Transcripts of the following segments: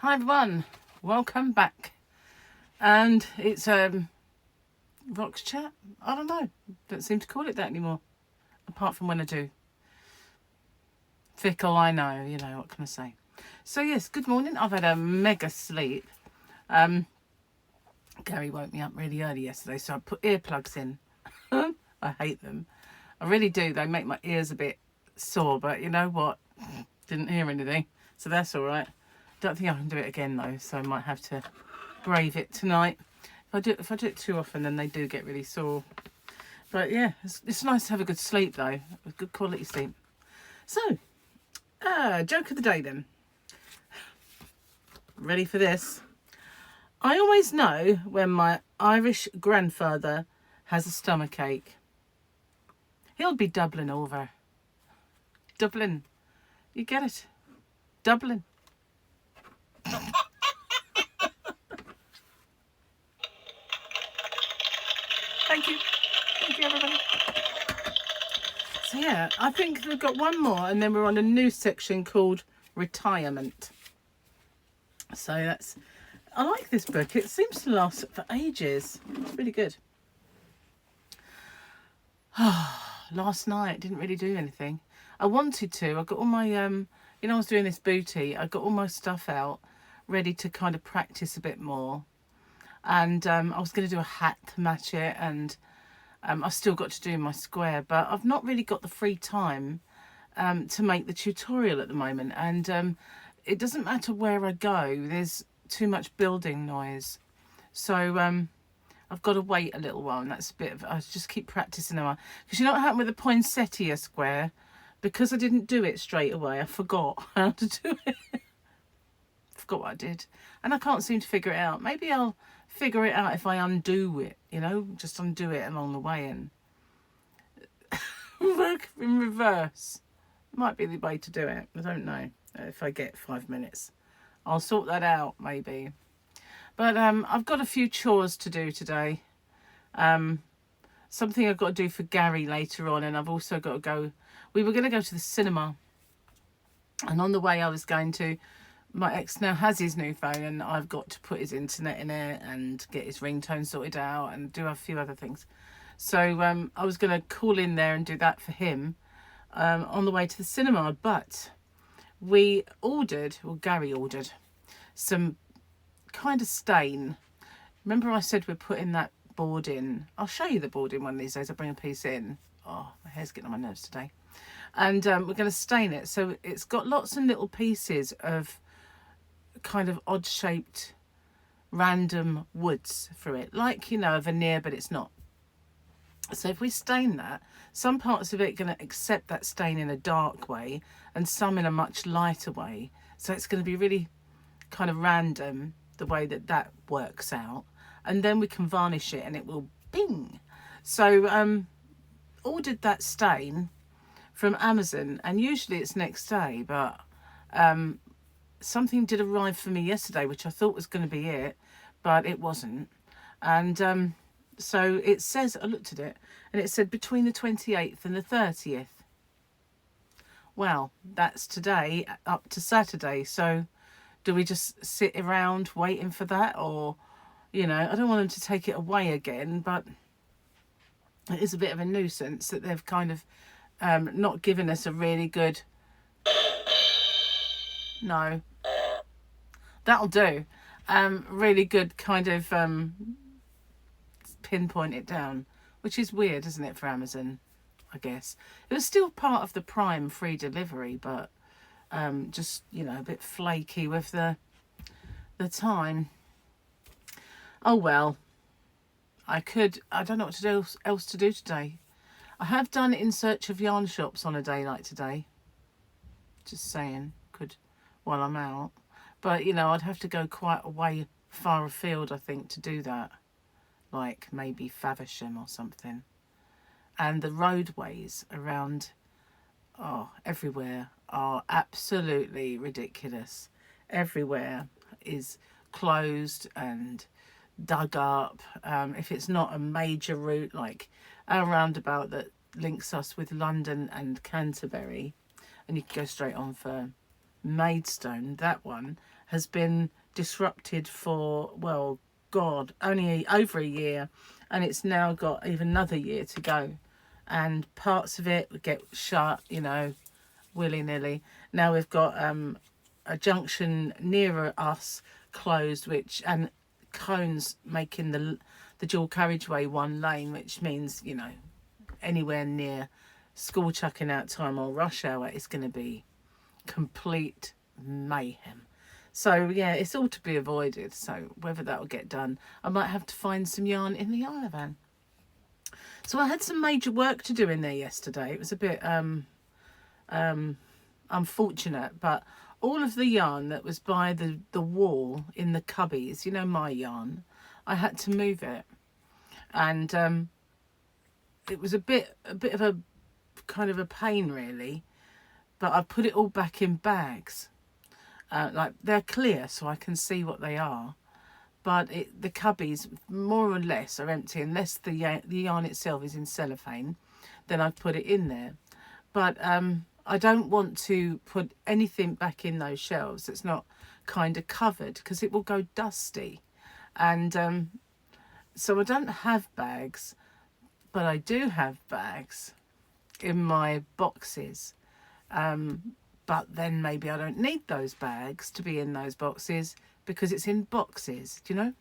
Hi everyone, welcome back. And it's RocksChat. I don't know, don't seem to call it that anymore, apart from when I do. Fickle, I know, you know, what can I say? So yes, good morning. I've had a mega sleep. Gary woke me up really early yesterday, so I put earplugs in. I hate them, I really do. They make my ears a bit sore, but you know what, didn't hear anything, so that's all right. Don't think I can do it again though, so I might have to brave it tonight. If I do it too often, then they do get really sore. But yeah, it's nice to have a good sleep though, a good quality sleep. So, joke of the day then. Ready for this? I always know when my Irish grandfather has a stomachache. He'll be doubling over. Dublin. You get it? Dublin. Thank you. Thank you, everybody. So yeah, I think we've got one more and then we're on a new section called retirement. So that's, I like this book. It seems to last for ages. It's really good. Last night didn't really do anything. I wanted to. I got all my, you know, I was doing this booty. I got all my stuff out, ready to kind of practice a bit more. And I was going to do a hat to match it, and I've still got to do my square, but I've not really got the free time to make the tutorial at the moment. And it doesn't matter where I go, there's too much building noise. So I've got to wait a little while, and that's a bit of, I just keep practicing a while. Because you know what happened with the poinsettia square? Because I didn't do it straight away, I forgot how to do it. Forgot what I did. And I can't seem to figure it out. Maybe I'll figure it out if I undo it, you know, just undo it along the way and work in reverse. Might be the way to do it. I don't know if I get 5 minutes. I'll sort that out maybe. But I've got a few chores to do today. Something I've got to do for Gary later on, and I've also got to go. We were going to go to the cinema, and on the way I was going to. My ex now has his new phone, and I've got to put his internet in it and get his ringtone sorted out and do a few other things. So I was going to call in there and do that for him on the way to the cinema. But we ordered, well, Gary ordered some kind of stain. Remember I said we're putting that board in? I'll show you the board in one of these days. I'll bring a piece in. Oh, my hair's getting on my nerves today. And we're going to stain it. So it's got lots of little pieces of kind of odd shaped random woods through it, like, you know, a veneer, but it's not. So if we stain that, some parts of it are going to accept that stain in a dark way and some in a much lighter way. So it's going to be really kind of random the way that that works out, and then we can varnish it and it will bing. So ordered that stain from Amazon, and usually it's next day, but something did arrive for me yesterday which I thought was going to be it, but it wasn't. And so it says, I looked at it and it said between the 28th and the 30th. Well, that's today up to Saturday. So do we just sit around waiting for that? Or, you know, I don't want them to take it away again, but it is a bit of a nuisance that they've kind of not given us a really good, no, that'll do, really good kind of pinpoint it down, which is weird, isn't it, for Amazon? I guess it was still part of the Prime free delivery, but just, you know, a bit flaky with the time. Oh well, I don't know what to do else to do today. I have done In Search of Yarn shops on a day like today. Just saying, could while I'm out. But, you know, I'd have to go quite a way far afield, I think, to do that. Like maybe Faversham or something. And the roadways around, everywhere are absolutely ridiculous. Everywhere is closed and dug up. If it's not a major route, like our roundabout that links us with London and Canterbury, and you can go straight on for Maidstone, that one has been disrupted for, well, God, only over a year, and it's now got even another year to go, and parts of it would get shut, you know, willy-nilly. Now we've got a junction nearer us closed, which, and cones making the dual carriageway one lane, which means, you know, anywhere near school chucking out time or rush hour is going to be complete mayhem. So yeah, it's all to be avoided. So whether that will get done, I might have to find some yarn in the Isle of Man. So I had some major work to do in there yesterday. It was a bit unfortunate, but all of the yarn that was by the wall in the cubbies, you know, my yarn, I had to move it, and it was a bit of a kind of a pain really, but I put it all back in bags, like they're clear so I can see what they are, but the cubbies more or less are empty unless the yarn itself is in cellophane. Then I've put it in there, but I don't want to put anything back in those shelves that's not kind of covered, because it will go dusty, and so I don't have bags, but I do have bags in my boxes, but then maybe I don't need those bags to be in those boxes because it's in boxes, do you know?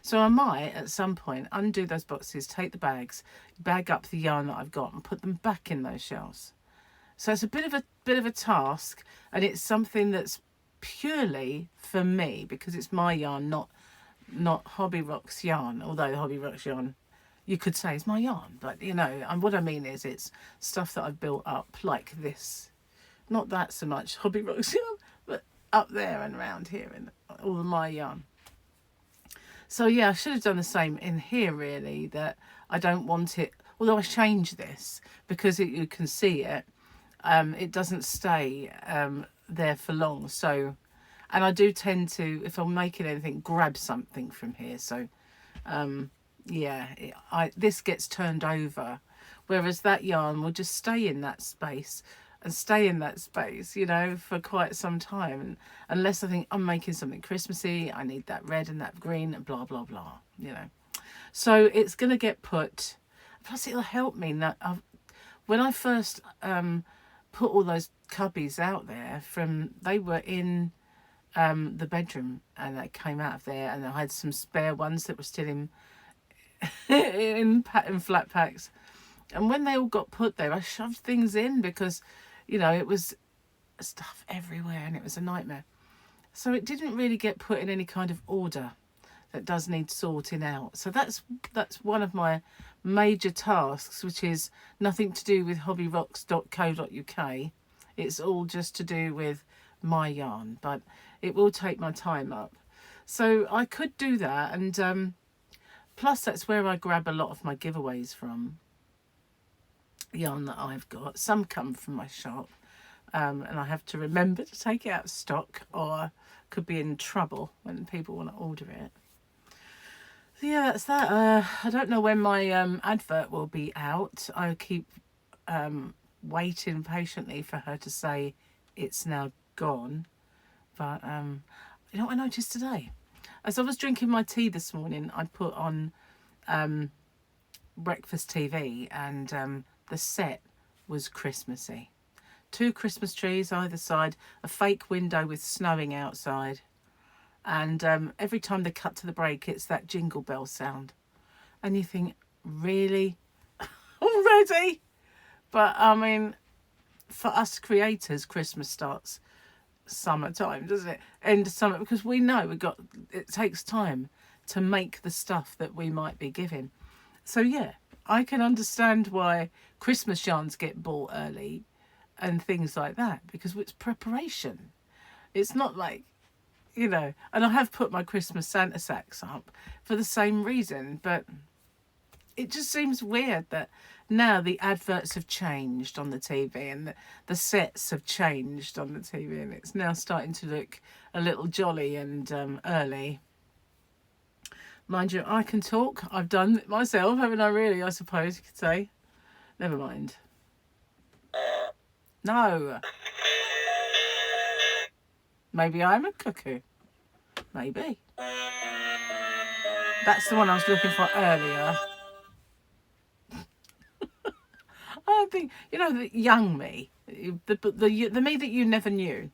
So I might at some point undo those boxes, take the bags, bag up the yarn that I've got and put them back in those shelves. So it's a bit of a task, and it's something that's purely for me because it's my yarn, not Hobby Rocks yarn, although Hobby Rocks yarn you could say is my yarn, but you know, and what I mean is it's stuff that I've built up like this, not that so much Hobby Rocks yarn, but up there and around here and all of my yarn. So yeah, I should have done the same in here really, that I don't want it, although I changed this because you can see it, it doesn't stay there for long. So, and I do tend to, if I'm making anything, grab something from here. So yeah, this gets turned over, whereas that yarn will just stay in that space and stay in that space, you know, for quite some time. And unless I think I'm making something Christmassy, I need that red and that green and blah, blah, blah, you know. So it's going to get put, plus it'll help me. That when I first put all those cubbies out there they were in the bedroom, and they came out of there, and I had some spare ones that were still in in flat packs, and when they all got put there I shoved things in because, you know, it was stuff everywhere and it was a nightmare. So it didn't really get put in any kind of order that does need sorting out. So that's one of my major tasks, which is nothing to do with hobbyrocks.co.uk. It's all just to do with my yarn, but it will take my time up. So I could do that, and plus that's where I grab a lot of my giveaways from, yarn that I've got. Some come from my shop, and I have to remember to take it out of stock or could be in trouble when people want to order it. So yeah, that's that. I don't know when my advert will be out. I keep waiting patiently for her to say it's now gone. But you know what I noticed today? As I was drinking my tea this morning, I put on breakfast TV, and the set was Christmassy. 2 Christmas trees either side, a fake window with snowing outside, and every time they cut to the break, it's that jingle bell sound. And you think, really? Already? But I mean, for us creators, Christmas starts summertime, doesn't it? End of summer, because we know it takes time to make the stuff that we might be giving. So yeah, I can understand why Christmas yarns get bought early and things like that, because it's preparation. It's not like, you know, and I have put my Christmas Santa sacks up for the same reason, but it just seems weird that now the adverts have changed on the TV and the sets have changed on the TV, and it's now starting to look a little jolly and early. Mind you, I can talk. I've done it myself, haven't I really, I suppose you could say. Never mind. No. Maybe I'm a cuckoo. Maybe. That's the one I was looking for earlier. I think, you know, the young me, the me that you never knew,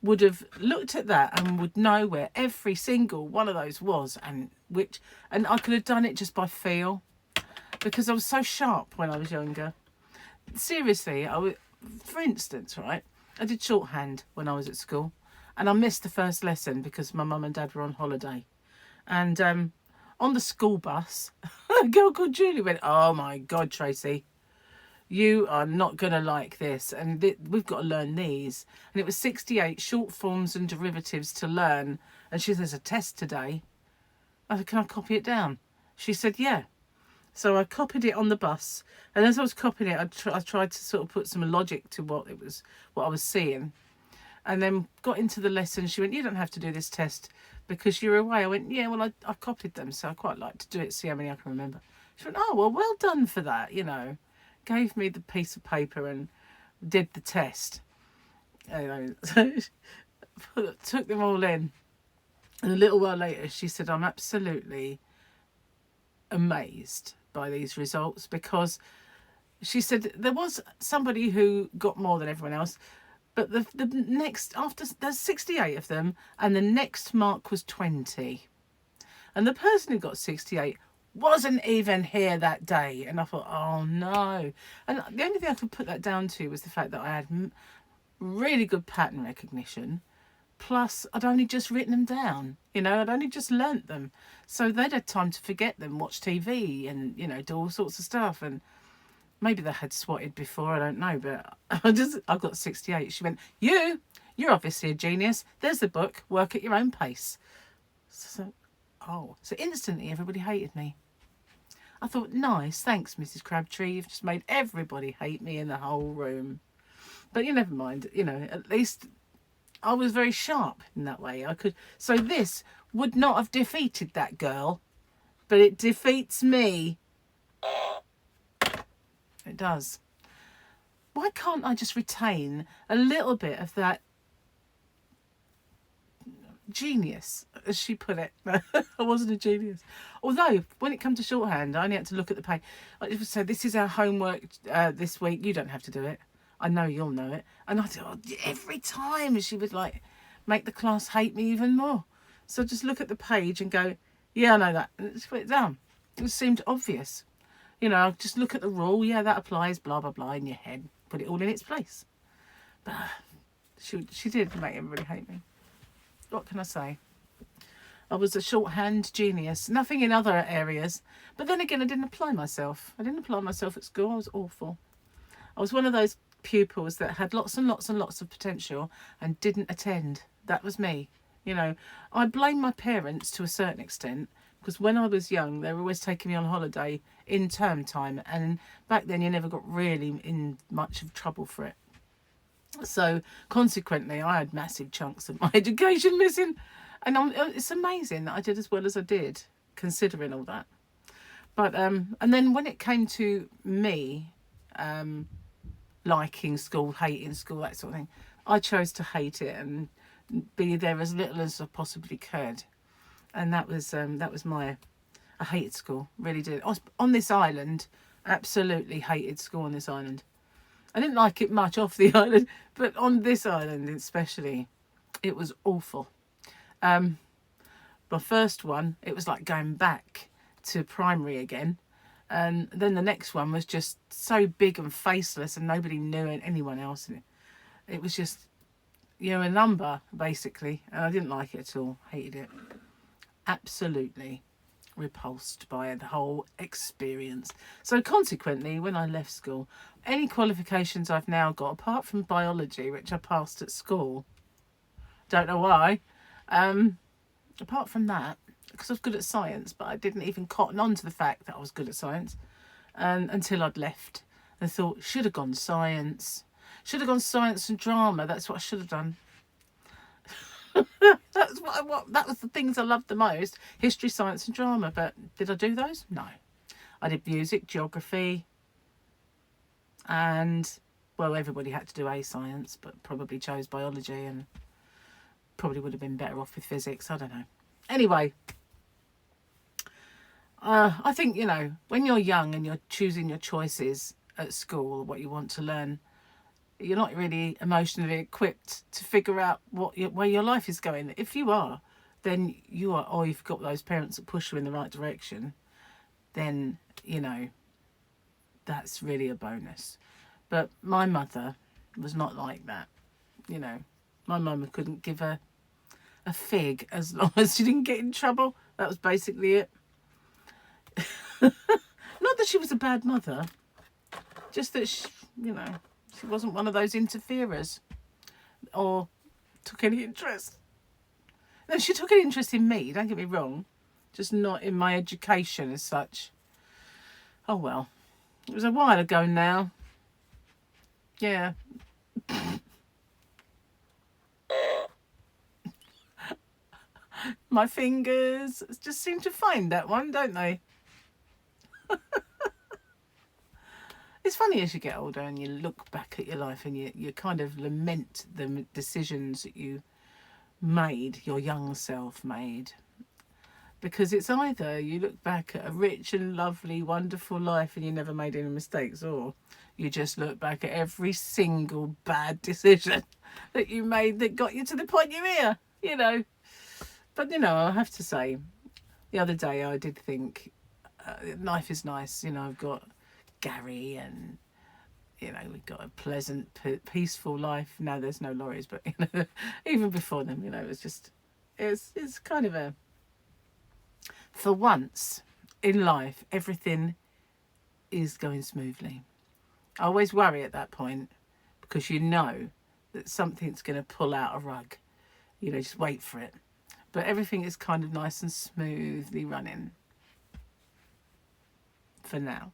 would have looked at that and would know where every single one of those was, and I could have done it just by feel, because I was so sharp when I was younger. Seriously, for instance, right, I did shorthand when I was at school, and I missed the first lesson because my mum and dad were on holiday. And on the school bus, a girl called Julie went, "Oh my God, Tracy, you are not going to like this. And we've got to learn these." And it was 68 short forms and derivatives to learn. And she said, "There's a test today." I said, "Can I copy it down?" She said, "Yeah." So I copied it on the bus. And as I was copying it, I tried to sort of put some logic to what I was seeing. And then got into the lesson. She went, "You don't have to do this test because you're away." I went, "Yeah, well, I copied them, so I quite like to do it, see how many I can remember." She went, "Oh, well done for that," you know. Gave me the piece of paper and did the test. Anyway, so took them all in. And a little while later, she said, "I'm absolutely amazed by these results," because she said there was somebody who got more than everyone else, but the next, after, there's 68 of them, and the next mark was 20. And the person who got 68 wasn't even here that day. And I thought, oh no. And the only thing I could put that down to was the fact that I had really good pattern recognition, plus I'd only just written them down, you know, I'd only just learnt them, so they'd had time to forget them, watch TV and, you know, do all sorts of stuff. And maybe they had swatted before, I don't know, but I got 68. She went, you're obviously a genius, there's the book, work at your own pace. So instantly everybody hated me. I thought, nice, thanks, Mrs. Crabtree. You've just made everybody hate me in the whole room. But you never mind, you know, at least I was very sharp in that way. So this would not have defeated that girl, but it defeats me. It does. Why can't I just retain a little bit of that genius, as she put it? I wasn't a genius. Although, when it comes to shorthand, I only had to look at the page. I just said, "This is our homework this week. You don't have to do it. I know you'll know it." And I thought, every time she would like make the class hate me even more. So just look at the page and go, "Yeah, I know that." And just put it down. It seemed obvious. You know, just look at the rule. Yeah, that applies, blah, blah, blah, in your head. Put it all in its place. But she did make everybody hate me. What can I say? I was a shorthand genius. Nothing in other areas. But then again, I didn't apply myself. I didn't apply myself at school. I was awful. I was one of those pupils that had lots and lots and lots of potential and didn't attend. That was me. You know, I blame my parents to a certain extent, because when I was young, they were always taking me on holiday in term time. And back then, you never got really in much of trouble for it. So consequently, I had massive chunks of my education missing. And it's amazing that I did as well as I did, considering all that. But and then when it came to me liking school, hating school, that sort of thing, I chose to hate it and be there as little as I possibly could. And that was I hated school, really did. I was on this island, absolutely hated school on this island. I didn't like it much off the island, but on this island especially, it was awful. My first one, it was like going back to primary again. And then the next one was just so big and faceless and nobody knew anyone else. It was just, you know, a number, basically. And I didn't like it at all. Hated it. Absolutely repulsed by the whole experience. So consequently, when I left school, any qualifications I've now got, apart from biology, which I passed at school, don't know why, apart from that, because I was good at science, but I didn't even cotton on to the fact that I was good at science until I'd left. I thought, should have gone science. Should have gone science and drama. That's what I should have done. That was the things I loved the most. History, science and drama. But did I do those? No. I did music, geography, and, well, everybody had to do A science, but probably chose biology. And probably would have been better off with physics. I don't know. Anyway, I think, you know, when you're young and you're choosing your choices at school, what you want to learn, you're not really emotionally equipped to figure out where your life is going. If you are, then you are, or you've got those parents that push you in the right direction, then, you know, that's really a bonus. But my mother was not like that. You know, my mum couldn't give a fig as long as she didn't get in trouble. That was basically it. Not that she was a bad mother, just that she, you know, she wasn't one of those interferers or took any interest. No, she took an interest in me, don't get me wrong, just not in my education as such. Oh well, it was a while ago now. Yeah. My fingers just seem to find that one, don't they? It's funny as you get older and you look back at your life and you kind of lament the decisions that you made, your young self made. Because it's either you look back at a rich and lovely, wonderful life and you never made any mistakes, or you just look back at every single bad decision that you made that got you to the point you're here, you know. But, you know, I have to say, the other day I did think life is nice. You know, I've got Gary and, you know, we've got a pleasant, peaceful life. Now there's no lorries, but, you know, even before them, you know, it's kind of a, for once in life, everything is going smoothly. I always worry at that point because you know that something's going to pull out a rug. You know, just wait for it. But everything is kind of nice and smoothly running for now.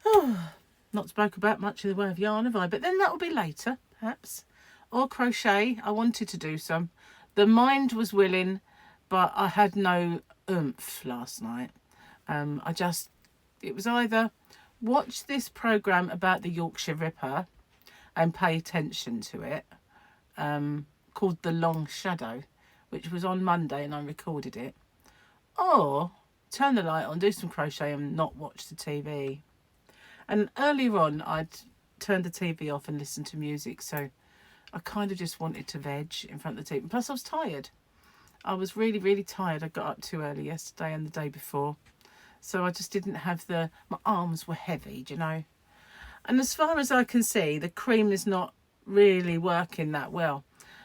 Oh, not spoke about much in the way of yarn, have I? But then that will be later, perhaps. Or crochet. I wanted to do some. The mind was willing, but I had no oomph last night. It was either watch this programme about the Yorkshire Ripper and pay attention to it, called The Long Shadow, which was on Monday and I recorded it, or turn the light on, do some crochet and not watch the TV. And earlier on I'd turned the TV off and listened to music, so I kind of just wanted to veg in front of the TV. Plus I was tired. I was really, really tired. I got up too early yesterday and the day before. So I just didn't have my arms were heavy, do you know. And as far as I can see, the cream is not really working that well.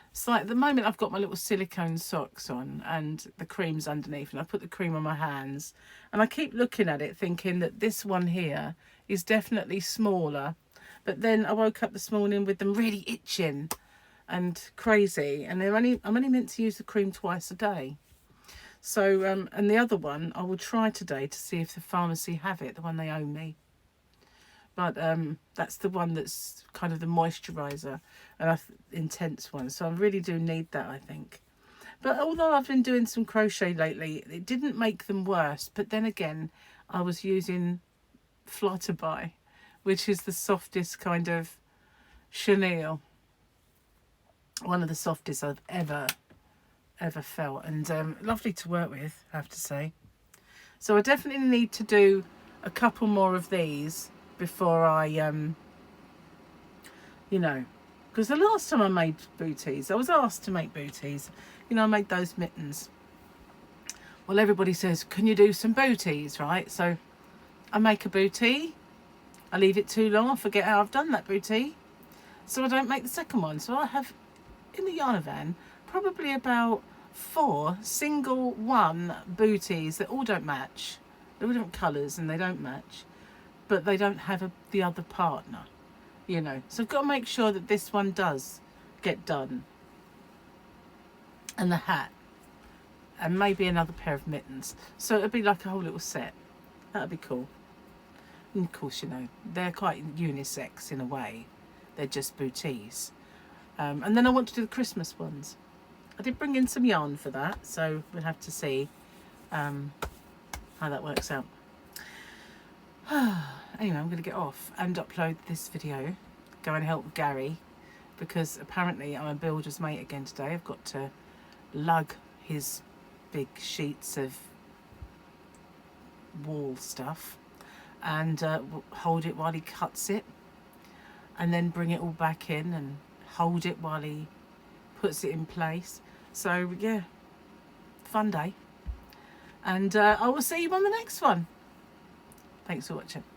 It's like at the moment I've got my little silicone socks on and the cream's underneath, and I put the cream on my hands and I keep looking at it thinking that this one here is definitely smaller. But then I woke up this morning with them really itching and crazy, and I'm only meant to use the cream twice a day. So and the other one I will try today to see if the pharmacy have it, the one they owe me. But that's the one that's kind of the moisturiser, and intense one. So I really do need that, I think. But although I've been doing some crochet lately, it didn't make them worse. But then again, I was using Flutterby, which is the softest kind of chenille. One of the softest I've ever felt, and lovely to work with, I have to say. So I definitely need to do a couple more of these before I you know, because the last time I made booties, I was asked to make booties, you know, I made those mittens. Well, everybody says, can you do some booties, right? So I make a bootie, I leave it too long, I forget how I've done that bootie, so I don't make the second one. So I have in the Yarnavan probably about 4 single one booties that all don't match. They're all different colours and they don't match, but they don't have the other partner, you know. So I've got to make sure that this one does get done, and the hat, and maybe another pair of mittens. So it'll be like a whole little set. That'd be cool. And of course, you know, they're quite unisex in a way. They're just booties. And then I want to do the Christmas ones. I did bring in some yarn for that, so we'll have to see how that works out. Anyway, I'm going to get off and upload this video. Go and help Gary because apparently I'm a builder's mate again today. I've got to lug his big sheets of wall stuff and hold it while he cuts it, and then bring it all back in and hold it while he puts it in place. So yeah, fun day, and I will see you on the next one. Thanks for watching.